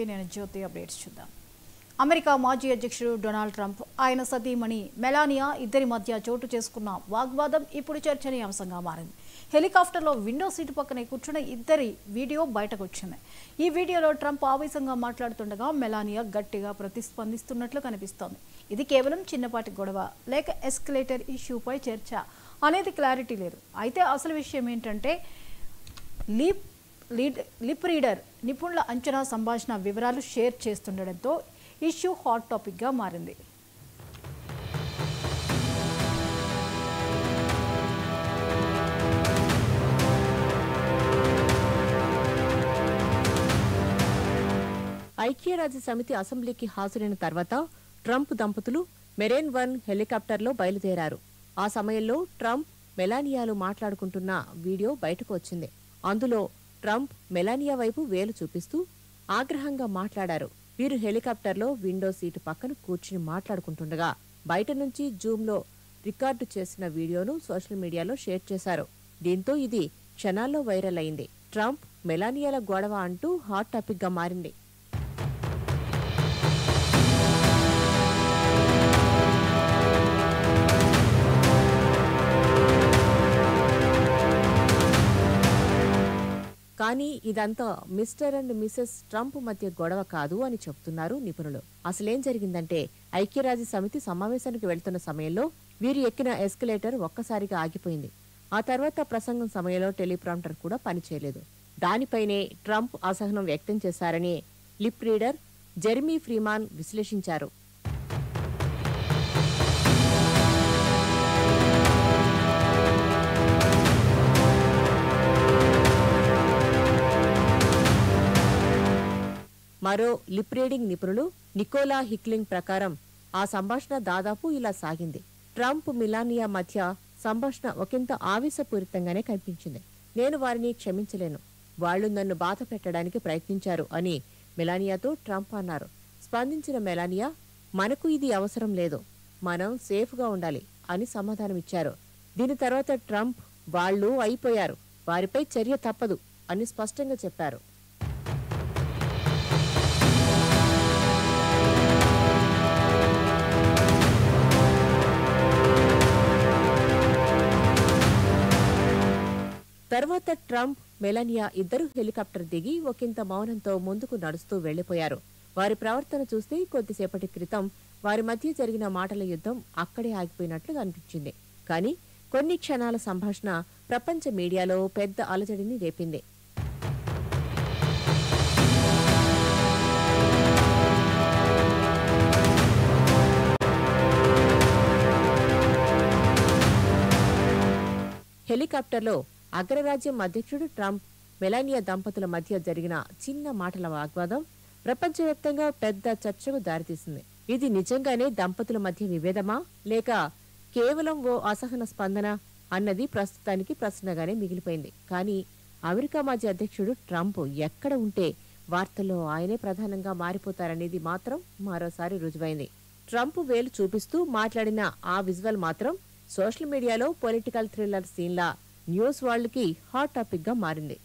నేను జ్యోతి అప్డేట్స్ చూద్దాం. అమెరికా మాజీ అధ్యక్షుడు డొనాల్డ్ ట్రంప్ ఆయన సతీమణి మెలానియా ఇద్దరి మధ్య చోటు చేసుకున్న వాగ్వాదం ఇప్పుడు చర్చనీయాంశంగా మారింది. హెలికాప్టర్లో విండో సీటు పక్కనే కూర్చున్న ఇద్దరి వీడియో బయటకు వచ్చింది. ఈ వీడియోలో ట్రంప్ ఆవేశంగా మాట్లాడుతుండగా మెలానియా గట్టిగా ప్రతిస్పందిస్తున్నట్లు కనిపిస్తోంది. ఇది కేవలం చిన్నపాటి గొడవ లేక ఎస్కలేటర్ ఇష్యూపై చర్చ అనేది క్లారిటీ లేదు. అయితే అసలు విషయం ఏంటంటే లిప్ రీడర్ నిపుణుల అంచనా సంభాషణ వివరాలు షేర్ చేస్తుండడంతో ఇష్యూ హాట్ టాపిక్గా మారింది. ఐక్యరాజ్యసమితి అసెంబ్లీకి హాజరైన తర్వాత ట్రంప్ దంపతులు మెరైన్ 1 హెలికాప్టర్లో బయలుదేరారు. ఆ సమయంలో ట్రంప్ మెలానియాలు మాట్లాడుకుంటున్న వీడియో బయటకు వచ్చింది. అందులో ట్రంప్ మెలానియా వైపు వేలు చూపిస్తూ ఆగ్రహంగా మాట్లాడారు. వీరు హెలికాప్టర్లో విండో సీటు పక్కన కూర్చుని మాట్లాడుకుంటుండగా బయట నుంచి జూమ్లో రికార్డు చేసిన వీడియోను సోషల్ మీడియాలో షేర్ చేశారు. దీంతో ఇది క్షణాల్లో వైరల్ అయింది. ట్రంప్ మెలానియాల గొడవ అంటూ హాట్ టాపిక్గా మారింది. కానీ ఇదంతా మిస్టర్ అండ్ మిసెస్ ట్రంప్ మధ్య గొడవ కాదు అని చెబుతున్నారు నిపుణులు. అసలేం జరిగిందంటే ఐక్యరాజ్యసమితి సమావేశానికి వెళ్తున్న సమయంలో వీరు ఎక్కిన ఎస్కలేటర్ ఒక్కసారిగా ఆగిపోయింది. ఆ తర్వాత ప్రసంగం సమయంలో టెలిప్రాంప్టర్ కూడా పనిచేయలేదు. దానిపైనే ట్రంప్ అసహనం వ్యక్తం చేశారని లిప్ రీడర్ జెర్మీ ఫ్రీమాన్ విశ్లేషించారు. మరో లిప్ రీడింగ్ నిపుణులు నికోలా హిక్లింగ్ ప్రకారం ఆ సంభాషణ దాదాపు ఇలా సాగింది. ట్రంప్ మెలానియా మధ్య సంభాషణ ఒకంత ఆవేశపూరితంగానే కనిపించింది. నేను వారిని క్షమించలేను, వాళ్లు నన్ను బాధ పెట్టడానికి ప్రయత్నించారు అని మెలానియాతో ట్రంప్ అన్నారు. స్పందించిన మెలానియా, మనకు ఇది అవసరం లేదు, మనం సేఫ్గా ఉండాలి అని సమాధానమిచ్చారు. దీని తర్వాత ట్రంప్, వాళ్లు అయిపోయారు, వారిపై చర్య తప్పదు అని స్పష్టంగా చెప్పారు. తర్వాత ట్రంప్, మెలానియా ఇద్దరు హెలికాప్టర్ దిగి ఒకంత మౌనంతో ముందుకు నడుస్తూ వెళ్లిపోయారు. వారి ప్రవర్తన చూస్తే కొద్దిసేపటి క్రితం వారి మధ్య జరిగిన మాటల యుద్ధం అక్కడే ఆగిపోయినట్లు అనిపించింది. కానీ కొన్ని క్షణాల సంభాషణ ప్రపంచ మీడియాలో పెద్ద అలజడిని రేపింది. హెలికాప్టర్లో అగ్రరాజ్యం అధ్యక్షుడు ట్రంప్, మెలానియా దంపతుల మధ్య జరిగిన చిన్న మాటల వాగ్వాదం ప్రపంచవ్యాప్తంగా పెద్ద చర్చకు దారితీసింది. ఇది నిజంగానే దంపతుల మధ్య విభేదమా లేక కేవలం ఓ అసహన స్పందన అన్నది ప్రస్తుతానికి ప్రశ్నగానే మిగిలిపోయింది. కానీ అమెరికా మాజీ అధ్యక్షుడు ట్రంప్ ఎక్కడ ఉంటే వార్తల్లో ఆయనే ప్రధానంగా మారిపోతారనేది మాత్రం మరోసారి రుజువైంది. ట్రంప్ వేలు చూపిస్తూ మాట్లాడిన ఆ విజువల్ మాత్రం సోషల్ మీడియాలో పొలిటికల్ థ్రిల్లర్ సీన్లా న్యూస్ వరల్డ్ కి హాట్ టాపిక్ గా మారింది.